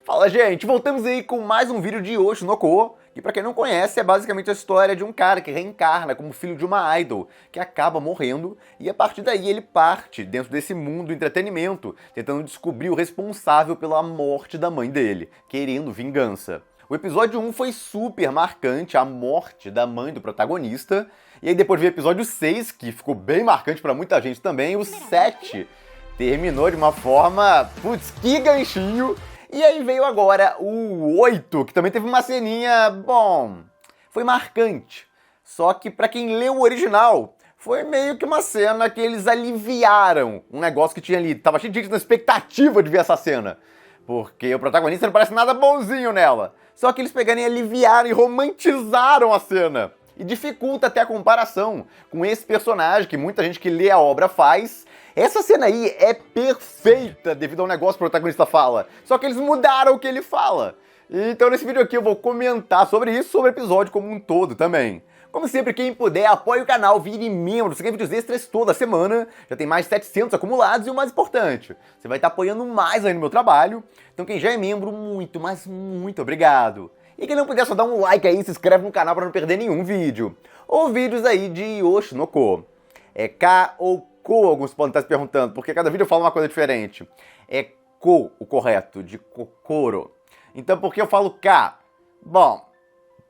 Fala, gente! Voltamos aí com mais um vídeo de Oshi no Ko, que pra quem não conhece é basicamente a história de um cara que reencarna como filho de uma idol, que acaba morrendo, e a partir daí ele parte dentro desse mundo do entretenimento, tentando descobrir o responsável pela morte da mãe dele, querendo vingança. O episódio 1 foi super marcante, a morte da mãe do protagonista, e aí depois veio o episódio 6, que ficou bem marcante pra muita gente também, e o 7 terminou de uma forma, putz, que ganchinho. E aí veio agora o 8, que também teve uma ceninha, bom, foi marcante. Só que pra quem leu o original, foi meio que uma cena que eles aliviaram um negócio que tinha ali. Tava cheio de gente na expectativa de ver essa cena. Porque o protagonista não parece nada bonzinho nela. Só que eles pegaram e aliviaram e romantizaram a cena. E dificulta até a comparação com esse personagem que muita gente que lê a obra faz. Essa cena aí é perfeita devido ao negócio que o protagonista fala. Só que eles mudaram o que ele fala. Então nesse vídeo aqui eu vou comentar sobre isso, sobre o episódio como um todo também. Como sempre, quem puder, apoie o canal, vire membro, você ganha vídeos extras toda semana. Já tem mais de 700 acumulados e o mais importante, você vai estar apoiando mais aí no meu trabalho. Então quem já é membro, muito, mas muito obrigado. E quem não puder, só dá um like aí, se inscreve no canal para não perder nenhum vídeo. Ou vídeos aí de Oshi no Ko. É K ou Ko, alguns podem estar se perguntando, porque cada vídeo eu falo uma coisa diferente. É Ko o correto, de Kokoro. Então por que eu falo K? Bom,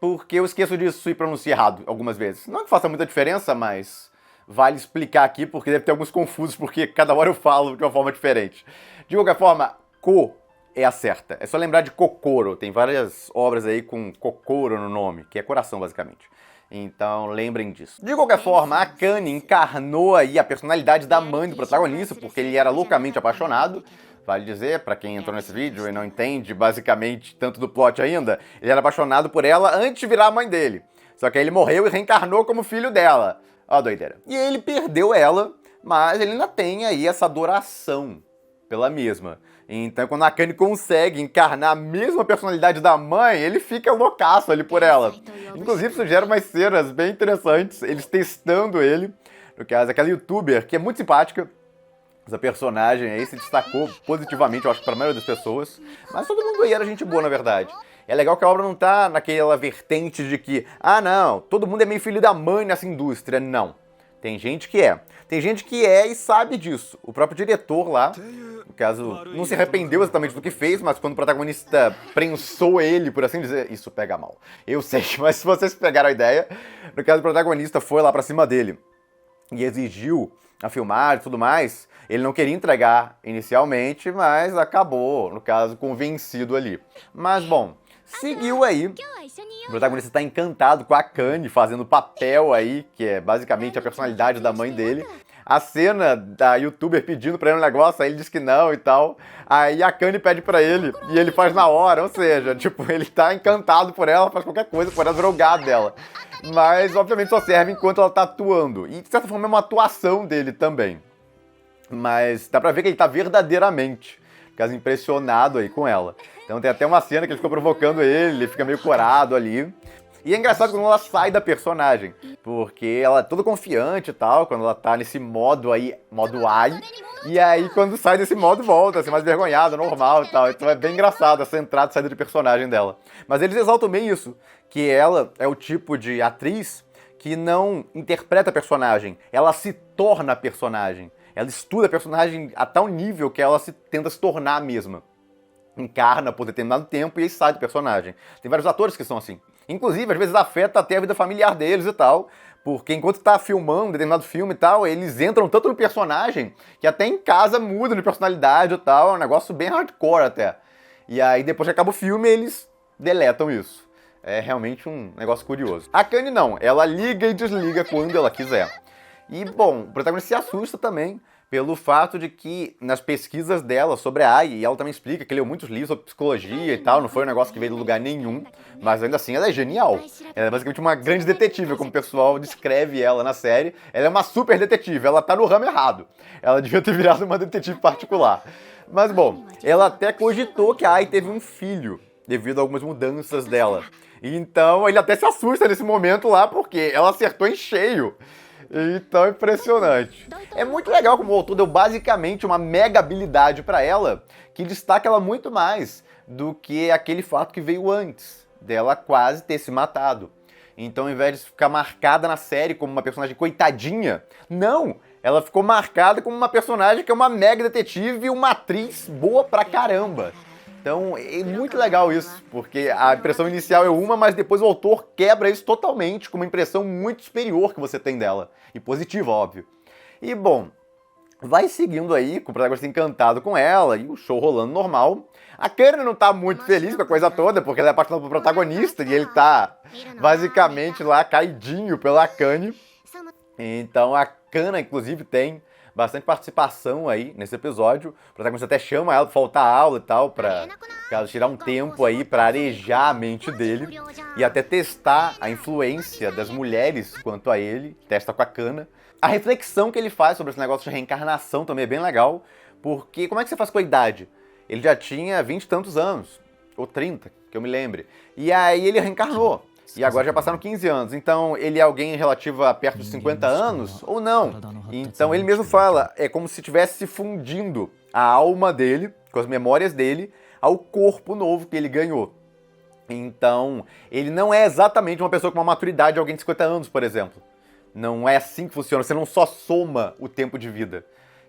porque eu esqueço disso e pronuncio errado algumas vezes. Não que faça muita diferença, mas vale explicar aqui, porque deve ter alguns confusos, porque cada hora eu falo de uma forma diferente. De qualquer forma, Ko é a certa. É só lembrar de Kokoro. Tem várias obras aí com Kokoro no nome, que é coração, basicamente. Então, lembrem disso. De qualquer forma, a Akane encarnou aí a personalidade da mãe do protagonista, porque ele era loucamente apaixonado. Vale dizer, pra quem entrou nesse vídeo e não entende, basicamente, tanto do plot ainda, ele era apaixonado por ela antes de virar a mãe dele. Só que aí ele morreu e reencarnou como filho dela. Ó a doideira. E ele perdeu ela, mas ele ainda tem aí essa adoração pela mesma. Então, quando a Akane consegue encarnar a mesma personalidade da mãe, ele fica loucaço ali por ela. Inclusive, isso gera umas cenas bem interessantes, eles testando ele. No caso, aquela youtuber que é muito simpática. Essa personagem aí se destacou positivamente, eu acho que para a maioria das pessoas. Mas todo mundo aí era gente boa, na verdade. É legal que a obra não tá naquela vertente de que, ah, não, todo mundo é meio filho da mãe nessa indústria. Não. Tem gente que é. Tem gente que é e sabe disso. O próprio diretor lá, no caso, não se arrependeu exatamente do que fez, mas quando o protagonista prensou ele, por assim dizer, isso pega mal. Eu sei, mas se vocês pegaram a ideia, no caso o protagonista foi lá pra cima dele e exigiu a filmar e tudo mais, ele não queria entregar inicialmente, mas acabou, no caso, convencido ali. Mas, bom, seguiu aí. O protagonista está encantado com a Akane, fazendo papel aí, que é basicamente a personalidade da mãe dele. A cena da youtuber pedindo pra ele um negócio, aí ele diz que não e tal. Aí a Akane pede pra ele, e ele faz na hora, ou seja, tipo, ele tá encantado por ela, faz qualquer coisa por ela drogar dela. Mas, obviamente, só serve enquanto ela tá atuando. E, de certa forma, é uma atuação dele também. Mas dá pra ver que ele tá verdadeiramente, caso impressionado aí com ela. Então tem até uma cena que ele fica provocando ele fica meio corado ali. E é engraçado quando ela sai da personagem, porque ela é toda confiante e tal, quando ela tá nesse modo aí, modo ai, e aí quando sai desse modo volta a ser mais vergonhada, normal e tal. Então é bem engraçado essa entrada e saída de personagem dela. Mas eles exaltam bem isso, que ela é o tipo de atriz que não interpreta a personagem, ela se torna a personagem. Ela estuda a personagem a tal nível que ela tenta se tornar a mesma. Encarna por determinado tempo e aí sai do personagem. Tem vários atores que são assim. Inclusive, às vezes afeta até a vida familiar deles e tal, porque enquanto tá filmando um determinado filme e tal, eles entram tanto no personagem que até em casa mudam de personalidade e tal, é um negócio bem hardcore até. E aí depois que acaba o filme, eles deletam isso. É realmente um negócio curioso. A Akane não, ela liga e desliga quando ela quiser. E, bom, o protagonista se assusta também pelo fato de que, nas pesquisas dela sobre a AI, e ela também explica que leu muitos livros sobre psicologia e tal, não foi um negócio que veio de lugar nenhum, mas ainda assim ela é genial. Ela é basicamente uma grande detetive, como o pessoal descreve ela na série. Ela é uma super detetive, ela tá no ramo errado. Ela devia ter virado uma detetive particular. Mas, bom, ela até cogitou que a AI teve um filho, devido a algumas mudanças dela. Então, ele até se assusta nesse momento lá, porque ela acertou em cheio. Então, impressionante. É muito legal como o autor deu basicamente uma mega habilidade pra ela, que destaca ela muito mais do que aquele fato que veio antes, dela quase ter se matado. Então, ao invés de ficar marcada na série como uma personagem coitadinha, não! Ela ficou marcada como uma personagem que é uma mega detetive e uma atriz boa pra caramba. Então, é muito legal isso, porque a impressão inicial é uma, mas depois o autor quebra isso totalmente com uma impressão muito superior que você tem dela. E positiva, óbvio. E, bom, vai seguindo aí, com o protagonista encantado com ela, e o show rolando normal. A Kana não tá muito feliz com a coisa toda, porque ela é apaixonada pelo protagonista, e ele tá basicamente lá caidinho pela Akane. Então a Kana, inclusive, tem bastante participação aí nesse episódio. O protagonista até chama ela pra faltar aula e tal, pra caso tirar um tempo aí pra arejar a mente dele e até testar a influência das mulheres quanto a ele, testa com a Kana. A reflexão que ele faz sobre esse negócio de reencarnação também é bem legal, porque como é que você faz com a idade? Ele já tinha 20 e tantos anos, ou 30, que eu me lembre, e aí ele reencarnou. E agora já passaram 15 anos, então ele é alguém relativo a perto de 50 anos ou não? Então ele mesmo fala, é como se estivesse se fundindo a alma dele, com as memórias dele, ao corpo novo que ele ganhou. Então ele não é exatamente uma pessoa com uma maturidade de alguém de 50 anos, por exemplo. Não é assim que funciona, você não só soma o tempo de vida.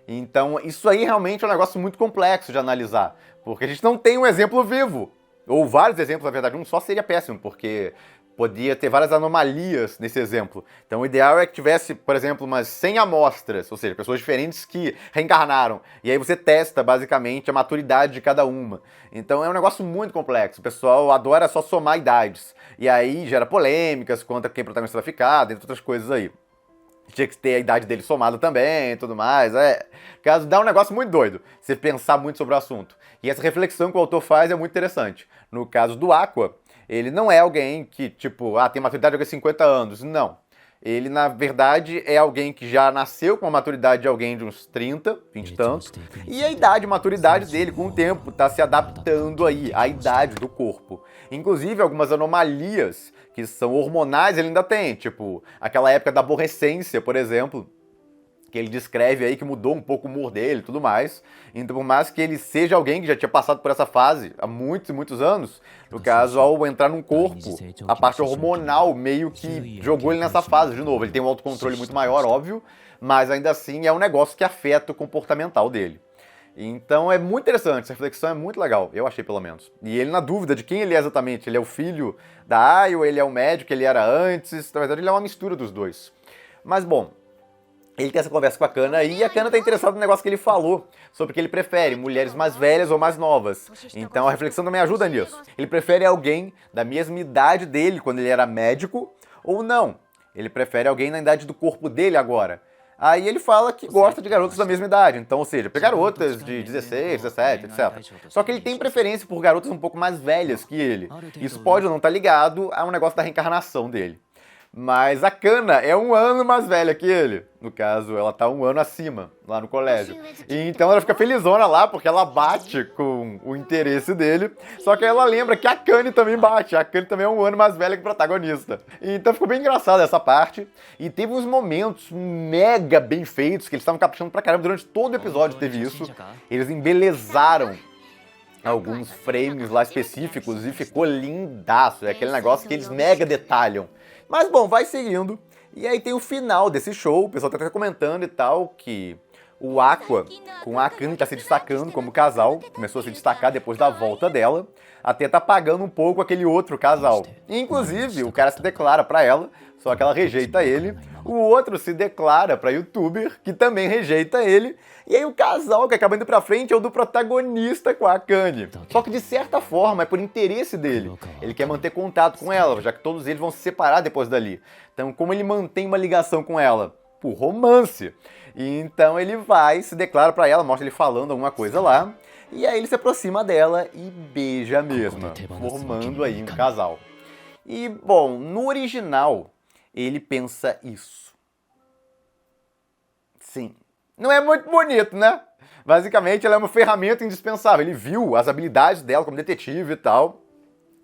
Então isso aí realmente é um negócio muito complexo de analisar, porque a gente não tem um exemplo vivo. Ou vários exemplos, na verdade, um só seria péssimo, porque podia ter várias anomalias nesse exemplo. Então o ideal é que tivesse, por exemplo, umas 100 amostras, ou seja, pessoas diferentes que reencarnaram. E aí você testa, basicamente, a maturidade de cada uma. Então é um negócio muito complexo. O pessoal adora só somar idades. E aí gera polêmicas quanto a quem protagonista vai ficar, dentre outras coisas aí. Tinha que ter a idade dele somada também e tudo mais. Caso dá um negócio muito doido, você pensar muito sobre o assunto. E essa reflexão que o autor faz é muito interessante. No caso do Aqua, ele não é alguém que, tipo, tem maturidade de 50 anos. Não. Ele, na verdade, é alguém que já nasceu com a maturidade de alguém de uns 30, 20 e tantos. E a idade, a maturidade dele, com o tempo, tá se adaptando aí à idade do corpo. Inclusive, algumas anomalias que são hormonais ele ainda tem. Tipo, aquela época da aborrecência, por exemplo, que ele descreve aí que mudou um pouco o humor dele e tudo mais. Então, por mais que ele seja alguém que já tinha passado por essa fase há muitos e muitos anos, no caso, ao entrar num corpo, a parte hormonal meio que jogou ele nessa fase de novo. Ele tem um autocontrole muito maior, óbvio, mas ainda assim é um negócio que afeta o comportamental dele. Então é muito interessante, essa reflexão é muito legal, eu achei pelo menos. E ele na dúvida de quem ele é exatamente, ele é o filho da Ai ou ele é o médico que ele era antes, na verdade ele é uma mistura dos dois. Mas bom, ele tem essa conversa com a Kana e a Kana tá interessada no negócio que ele falou, sobre que ele prefere mulheres mais velhas ou mais novas. Então a reflexão também ajuda nisso. Ele prefere alguém da mesma idade dele quando ele era médico ou não. Ele prefere alguém na idade do corpo dele agora. Aí ele fala que gosta de garotas da mesma idade, então, ou seja, pegar garotas de 16, 17, etc. Só que ele tem preferência por garotas um pouco mais velhas que ele. Isso pode ou não estar ligado a um negócio da reencarnação dele. Mas a Kana é um ano mais velha que ele. No caso, ela tá um ano acima, lá no colégio. E então ela fica felizona lá, porque ela bate com o interesse dele. Só que ela lembra que a Kane também bate. A Kane também é um ano mais velha que o protagonista. Então ficou bem engraçada essa parte. E teve uns momentos mega bem feitos, que eles estavam caprichando pra caramba. Durante todo o episódio teve isso. Eles embelezaram alguns frames lá específicos e ficou lindaço. É aquele negócio que eles mega detalham. Mas bom, vai seguindo. E aí tem o final desse show, o pessoal tá até comentando e tal, que o Aqua com a Akane tá se destacando como casal, começou a se destacar depois da volta dela, até tá pagando um pouco aquele outro casal. E, inclusive, o cara se declara pra ela, só que ela rejeita ele, o outro se declara pra youtuber, que também rejeita ele, e aí o casal que acaba indo pra frente é o do protagonista com a Akane. Só que de certa forma é por interesse dele. Ele quer manter contato com ela, já que todos eles vão se separar depois dali. Então como ele mantém uma ligação com ela? Por romance. E então ele vai, se declara pra ela, mostra ele falando alguma coisa lá, e aí ele se aproxima dela e beija a mesma, formando aí um casal. E bom, no original ele pensa isso. Sim. Não é muito bonito, né? Basicamente, ela é uma ferramenta indispensável. Ele viu as habilidades dela como detetive e tal.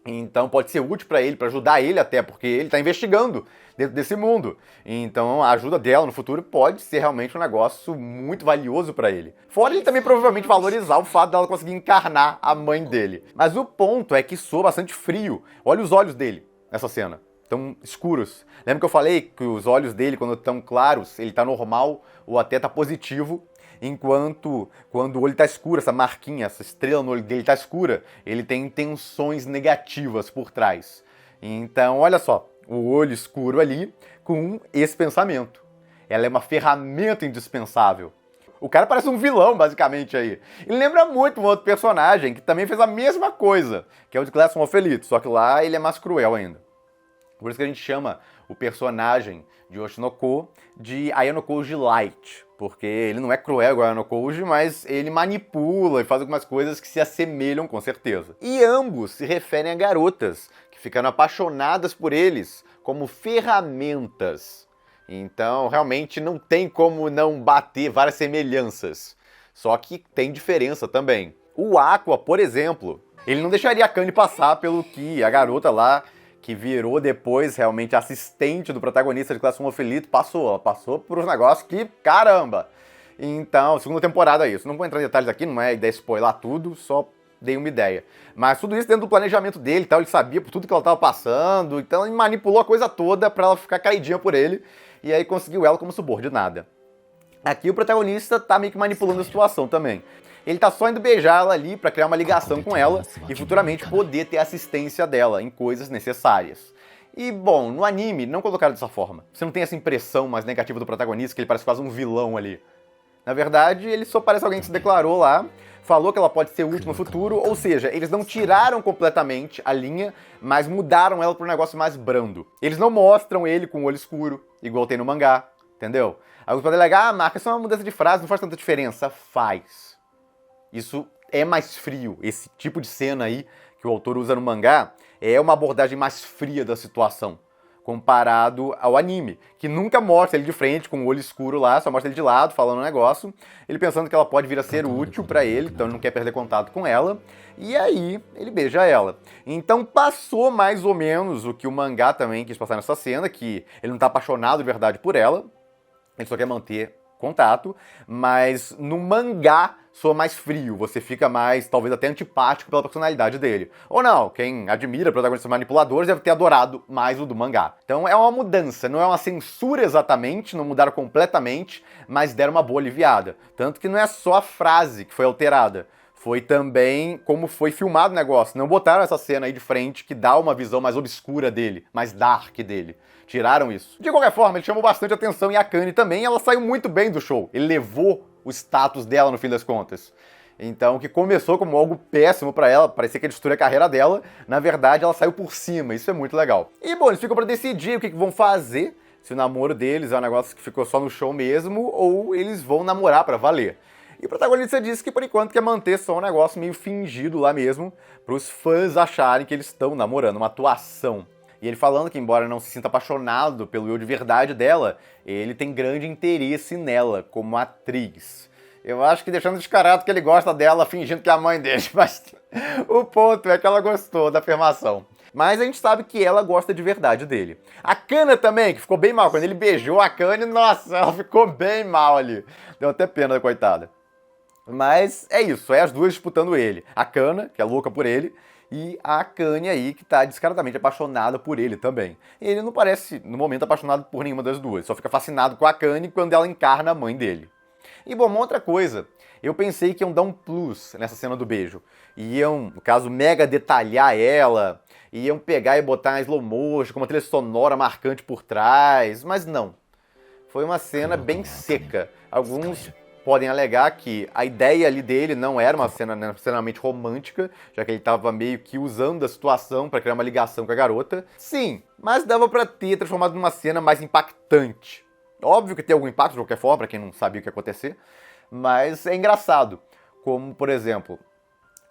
Então pode ser útil pra ele, pra ajudar ele até, porque ele tá investigando dentro desse mundo. Então a ajuda dela no futuro pode ser realmente um negócio muito valioso pra ele. Fora ele também provavelmente valorizar o fato dela conseguir encarnar a mãe dele. Mas o ponto é que soa bastante frio. Olha os olhos dele nessa cena. Estão escuros. Lembra que eu falei que os olhos dele, quando estão claros, ele tá normal ou até tá positivo? Enquanto quando o olho está escuro, essa marquinha, essa estrela no olho dele está escura, ele tem intenções negativas por trás. Então, olha só, o olho escuro ali com esse pensamento. Ela é uma ferramenta indispensável. O cara parece um vilão, basicamente, aí. Ele lembra muito um outro personagem que também fez a mesma coisa, que é o de Glass of Elite, só que lá ele é mais cruel ainda. Por isso que a gente chama o personagem de Oshinoko de Ayanokoji Light, porque ele não é cruel igual Ayanokoji, mas ele manipula e faz algumas coisas que se assemelham com certeza. E ambos se referem a garotas que ficaram apaixonadas por eles como ferramentas. Então, realmente não tem como não bater várias semelhanças. Só que tem diferença também. O Aqua, por exemplo, ele não deixaria a Kanye passar pelo que a garota lá, que virou depois realmente assistente do protagonista de Classroom of Elite, passou por uns negócios que, caramba! Então, segunda temporada é isso. Não vou entrar em detalhes aqui, não é ideia spoiler tudo, só dei uma ideia. Mas tudo isso dentro do planejamento dele, tal, ele sabia por tudo que ela estava passando, então ele manipulou a coisa toda pra ela ficar caidinha por ele, e aí conseguiu ela como subordinada. Aqui o protagonista tá meio que manipulando a situação também. Ele tá só indo beijar ela ali pra criar uma ligação com ela e futuramente poder ter assistência dela em coisas necessárias. E, bom, no anime não colocaram dessa forma. Você não tem essa impressão mais negativa do protagonista, que ele parece quase um vilão ali. Na verdade, ele só parece alguém que se declarou lá, falou que ela pode ser útil no futuro, ou seja, eles não tiraram completamente a linha, mas mudaram ela para um negócio mais brando. Eles não mostram ele com o olho escuro, igual tem no mangá, entendeu? Alguns podem alegar, marca, isso é uma mudança de frase, não faz tanta diferença. Faz. Isso é mais frio. Esse tipo de cena aí que o autor usa no mangá é uma abordagem mais fria da situação, comparado ao anime, que nunca mostra ele de frente com o olho escuro lá, só mostra ele de lado falando um negócio, ele pensando que ela pode vir a ser útil pra ele, então ele não quer perder contato com ela, e aí ele beija ela. Então passou mais ou menos o que o mangá também quis passar nessa cena, que ele não tá apaixonado de verdade por ela, ele só quer manter contato, mas no mangá soa mais frio, você fica mais, talvez até antipático pela personalidade dele. Ou não, quem admira protagonistas manipuladores deve ter adorado mais o do mangá. Então é uma mudança, não é uma censura exatamente, não mudaram completamente, mas deram uma boa aliviada. Tanto que não é só a frase que foi alterada, foi também como foi filmado o negócio. Não botaram essa cena aí de frente que dá uma visão mais obscura dele, mais dark dele. Tiraram isso. De qualquer forma, ele chamou bastante atenção e a Kanye também, ela saiu muito bem do show. Ele levou o status dela no fim das contas. Então, o que começou como algo péssimo pra ela, parecia que ia destruir a carreira dela, na verdade ela saiu por cima, isso é muito legal. E bom, eles ficam pra decidir o que vão fazer, se o namoro deles é um negócio que ficou só no show mesmo, ou eles vão namorar pra valer. E o protagonista disse que por enquanto quer manter só um negócio meio fingido lá mesmo, pros fãs acharem que eles estão namorando, uma atuação. E ele falando que, embora não se sinta apaixonado pelo eu de verdade dela, ele tem grande interesse nela como atriz. Eu acho que deixando descarado que ele gosta dela fingindo que é a mãe dele, mas o ponto é que ela gostou da afirmação. Mas a gente sabe que ela gosta de verdade dele. A Kana também, que ficou bem mal. Quando ele beijou a Kana, nossa, ela ficou bem mal ali. Deu até pena da coitada. Mas é isso, é as duas disputando ele. A Kana, que é louca por ele, e a Kanye aí, que tá descaradamente apaixonada por ele também. Ele não parece, no momento, apaixonado por nenhuma das duas. Só fica fascinado com a Kanye quando ela encarna a mãe dele. E bom, uma outra coisa. Eu pensei que iam dar um plus nessa cena do beijo. Iam, no caso, mega detalhar ela. Iam pegar e botar em slow motion, com uma trilha sonora marcante por trás. Mas não. Foi uma cena bem seca. Alguns podem alegar que a ideia ali dele não era uma cena necessariamente romântica, já que ele estava meio que usando a situação para criar uma ligação com a garota. Sim, mas dava para ter transformado numa cena mais impactante. Óbvio que tem algum impacto de qualquer forma, para quem não sabia o que ia acontecer, mas é engraçado. Como, por exemplo,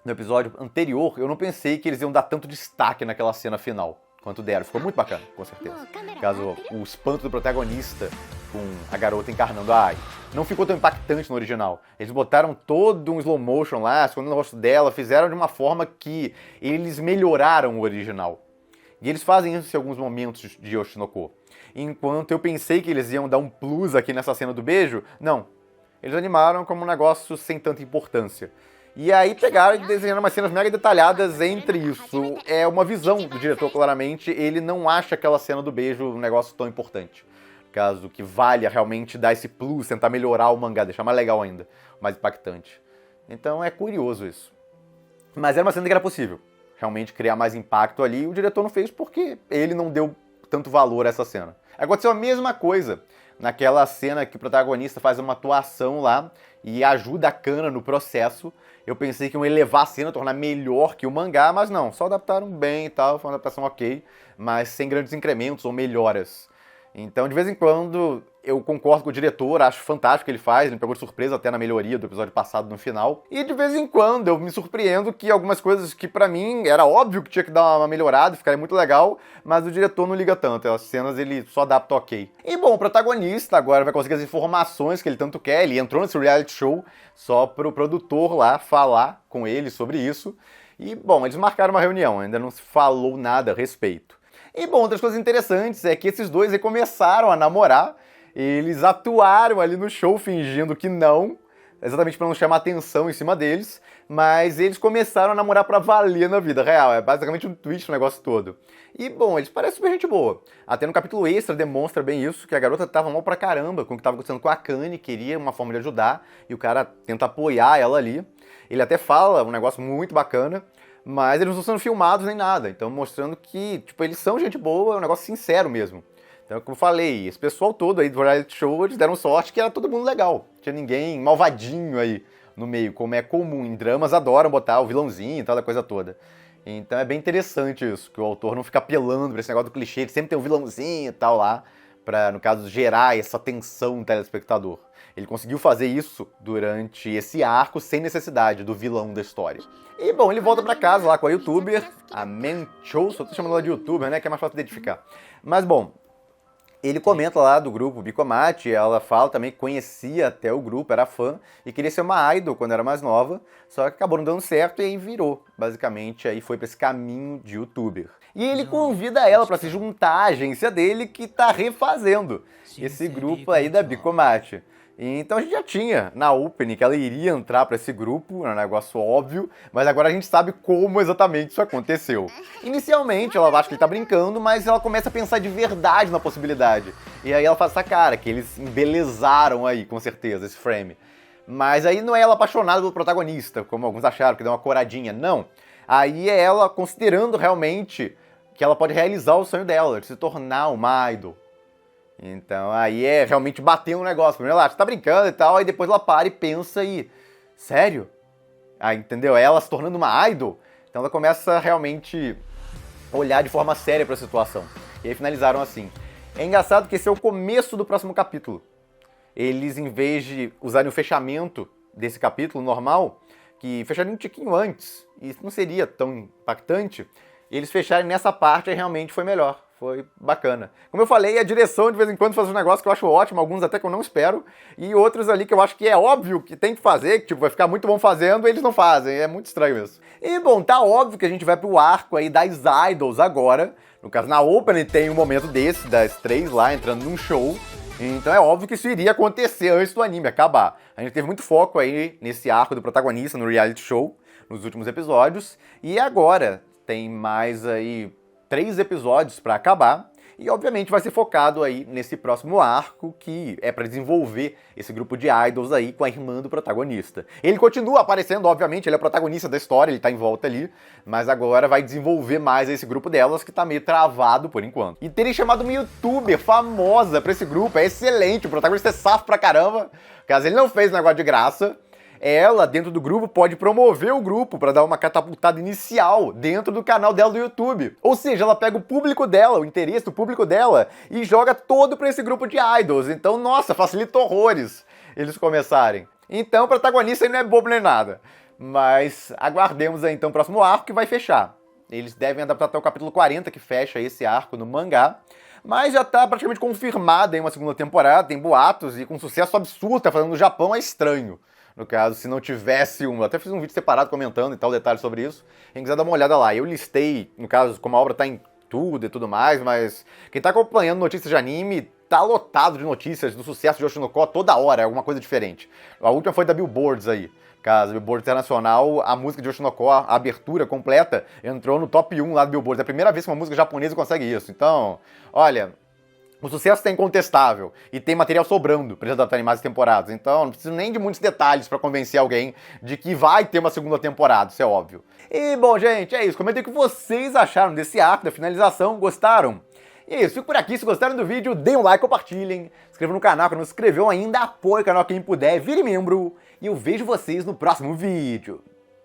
no episódio anterior, eu não pensei que eles iam dar tanto destaque naquela cena final. quanto deram. Ficou muito bacana, com certeza. Caso o espanto do protagonista com a garota encarnando a Ai. Não ficou tão impactante no original. Eles botaram todo um slow motion lá, escondendo o rosto dela, fizeram de uma forma que eles melhoraram o original. E eles fazem isso em alguns momentos de Oshinoko. Enquanto eu pensei que eles iam dar um plus aqui nessa cena do beijo, não. Eles animaram como um negócio sem tanta importância. E aí pegaram e desenharam umas cenas mega detalhadas entre isso. É uma visão do diretor, claramente. Ele não acha aquela cena do beijo um negócio tão importante. Caso que valha realmente dar esse plus, tentar melhorar o mangá, deixar mais legal ainda, mais impactante. Então é curioso isso. Mas era uma cena que era possível realmente criar mais impacto ali. E o diretor não fez porque ele não deu tanto valor a essa cena. Aconteceu a mesma coisa naquela cena que o protagonista faz uma atuação lá e ajuda a Kana no processo. Eu pensei que iam elevar a cena, tornar melhor que o mangá, mas não, só adaptaram bem e tal, foi uma adaptação ok, mas sem grandes incrementos ou melhoras. Então, de vez em quando, eu concordo com o diretor, acho fantástico o que ele faz, ele me pegou de surpresa até na melhoria do episódio passado no final. E de vez em quando eu me surpreendo que algumas coisas que pra mim era óbvio que tinha que dar uma melhorada, ficaria muito legal, mas o diretor não liga tanto, as cenas ele só adapta ok. E bom, o protagonista agora vai conseguir as informações que ele tanto quer, ele entrou nesse reality show só pro produtor lá falar com ele sobre isso. E bom, eles marcaram uma reunião, ainda não se falou nada a respeito. E bom, outras coisas interessantes é que esses dois recomeçaram a namorar, eles atuaram ali no show fingindo que não, exatamente para não chamar atenção em cima deles, mas eles começaram a namorar pra valer na vida real, é basicamente um twist o negócio todo. E bom, eles parecem super gente boa, até no capítulo extra demonstra bem isso, que a garota tava mal pra caramba com o que tava acontecendo com a Kane, queria uma forma de ajudar, e o cara tenta apoiar ela ali, ele até fala um negócio muito bacana, mas eles não estão sendo filmados nem nada, então mostrando que, tipo, eles são gente boa, é um negócio sincero mesmo. Então, como eu falei, esse pessoal todo aí do reality show, eles deram sorte que era todo mundo legal. Não tinha ninguém malvadinho aí no meio, como é comum. Em dramas adoram botar o vilãozinho e tal, da coisa toda. Então é bem interessante isso, que o autor não fica apelando pra esse negócio do clichê, ele sempre tem um vilãozinho e tal lá, pra, no caso, gerar essa tensão no telespectador. Ele conseguiu fazer isso durante esse arco sem necessidade do vilão da história. E, bom, ele volta pra casa lá com a youtuber, a Menchou, só tô chamando ela de youtuber, né, que é mais fácil de identificar. Mas, bom, ele comenta lá do grupo Bicomate, ela fala também que conhecia até o grupo, era fã, e queria ser uma idol quando era mais nova, só que acabou não dando certo e aí virou, basicamente, aí foi pra esse caminho de youtuber. E ele convida ela pra se juntar à agência dele, que tá refazendo esse grupo aí da Bicomate. Então a gente já tinha na opening que ela iria entrar para esse grupo, é um negócio óbvio, mas agora a gente sabe como exatamente isso aconteceu. Inicialmente ela acha que ele tá brincando, mas ela começa a pensar de verdade na possibilidade. E aí ela faz essa cara, que eles embelezaram aí, com certeza, esse frame. Mas aí não é ela apaixonada pelo protagonista, como alguns acharam, que deu uma coradinha, não. Aí é ela considerando realmente que ela pode realizar o sonho dela, de se tornar uma idol. Então aí é realmente bater um negócio. Primeiro ela, você tá brincando e tal, aí depois ela para e pensa e... Sério? Ah, entendeu? É ela se tornando uma idol. Então ela começa a realmente olhar de forma séria pra situação. E aí finalizaram assim. É engraçado que esse é o começo do próximo capítulo. Eles, em vez de usarem o fechamento desse capítulo normal, que fechariam um tiquinho antes, e isso não seria tão impactante, eles fecharem nessa parte aí realmente foi melhor. Foi bacana. Como eu falei, a direção de vez em quando faz um negócio que eu acho ótimo, alguns até que eu não espero, e outros ali que eu acho que é óbvio que tem que fazer, que tipo, vai ficar muito bom fazendo, e eles não fazem. É muito estranho isso. E bom, tá óbvio que a gente vai pro arco aí das idols agora. No caso, na Opening tem um momento desse, das três lá entrando num show. Então é óbvio que isso iria acontecer antes do anime acabar. A gente teve muito foco aí nesse arco do protagonista no reality show, nos últimos episódios, e agora tem mais aí 3 episódios pra acabar, e obviamente vai ser focado aí nesse próximo arco, que é pra desenvolver esse grupo de idols aí com a irmã do protagonista. Ele continua aparecendo, obviamente, ele é o protagonista da história, ele tá em volta ali, mas agora vai desenvolver mais esse grupo delas, que tá meio travado por enquanto. E terem chamado uma youtuber famosa pra esse grupo é excelente, o protagonista é safo pra caramba, caso ele não fez negócio de graça. Ela, dentro do grupo, pode promover o grupo para dar uma catapultada inicial dentro do canal dela do YouTube. Ou seja, ela pega o público dela, o interesse do público dela, e joga todo para esse grupo de idols. Então, nossa, facilita horrores eles começarem. Então, o protagonista aí não é bobo nem nada. Mas aguardemos aí então o próximo arco que vai fechar Eles devem adaptar até o capítulo 40, que fecha esse arco no mangá. Mas já tá praticamente confirmada em uma segunda temporada, tem boatos, e com sucesso absurdo, tá fazendo no Japão, é estranho. No caso, se não tivesse um... Eu até fiz um vídeo separado comentando e tal, detalhes sobre isso. Quem quiser dar uma olhada lá. Eu listei, no caso, como a obra tá em tudo e tudo mais, mas quem tá acompanhando notícias de anime tá lotado de notícias do sucesso de Oshinoko toda hora, é alguma coisa diferente. A última foi da Billboards aí. Caso Billboard Internacional, a música de Oshinoko, a abertura completa, entrou no top 1 lá do Billboard. É a primeira vez que uma música japonesa consegue isso. Então, olha, o sucesso tá incontestável e tem material sobrando para eles adaptarem mais temporadas. Então, não preciso nem de muitos detalhes para convencer alguém de que vai ter uma segunda temporada, isso é óbvio. E, bom, gente, é isso. Comentem o que vocês acharam desse arco, da finalização. Gostaram? E é isso, fico por aqui. Se gostaram do vídeo, deem um like, compartilhem, se inscrevam no canal, quem não se inscreveu ainda, apoie o canal quem puder, vire membro. E eu vejo vocês no próximo vídeo.